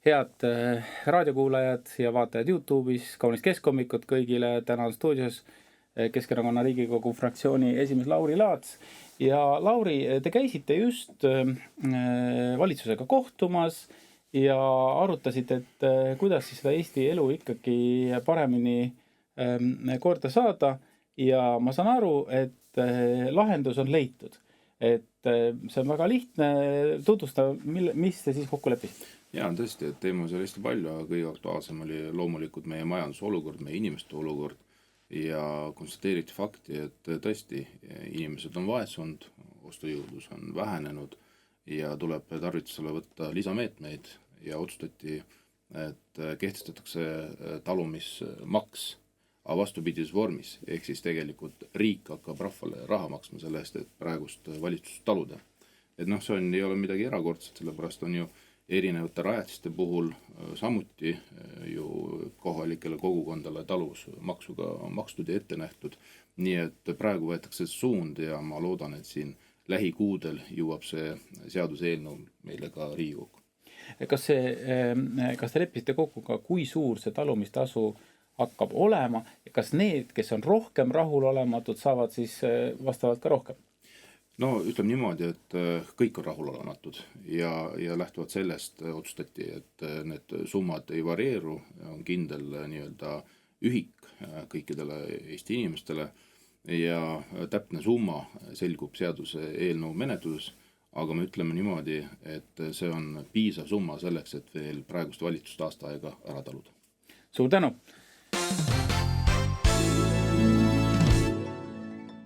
Head raadiokuulajad ja vaatajad YouTube'is, kaunist keskhommikut kõigile. Täna on stuudios Keskerakonna Riigikogu fraktsiooni esimees Lauri Laats. Ja Lauri, te käisite just valitsusega kohtumas ja arutasite, et kuidas siis seda Eesti elu ikkagi paremini korda saada. Ja ma saan aru, et lahendus on leitud. Et see on väga lihtne tutvustada, mis te siis kokku leppisite? Jaa, tõesti, et teema oli hästi palju, aga kõige aktuaalsem oli loomulikult meie majandusolukord, meie inimeste olukord ja konstateeriti fakti, et tõesti inimesed on vaesunud, ostujõudlus on vähenenud ja tuleb tarvitusele võtta lisameetmeid ja otsustati, et kehtestatakse talumismaks, aga vastupidises vormis, ehk siis tegelikult riik hakkab rahvale raha maksma selle eest, et praegust valitsust taluda. Et see ei ole midagi erakordset, sellepärast on ju erinevate rajatiste puhul samuti ju kohalikele kogukondale taluvusmaksuga makstud ja ette nähtud. Nii et praegu võetakse suund ja ma loodan, et siin lähikuudel jõuab see seaduseelnõu meile ka Riigikokku. Kas te leppisite kokku ka, kui suur see talumistasu hakkab olema ja kas need, kes on rohkem rahulolematud, saavad siis vastavalt ka rohkem? Ütleme niimoodi, et kõik on rahulolematud ja lähtuvalt sellest otsustati, et need summad ei varieeru, on kindel nii-öelda ühik kõikidele Eesti inimestele ja täpne summa selgub seaduse eelnõu menetluses, aga me ütleme niimoodi, et see on piisav summa selleks, et veel praegust valitsust aasta aega ära taluda. Suur tänu!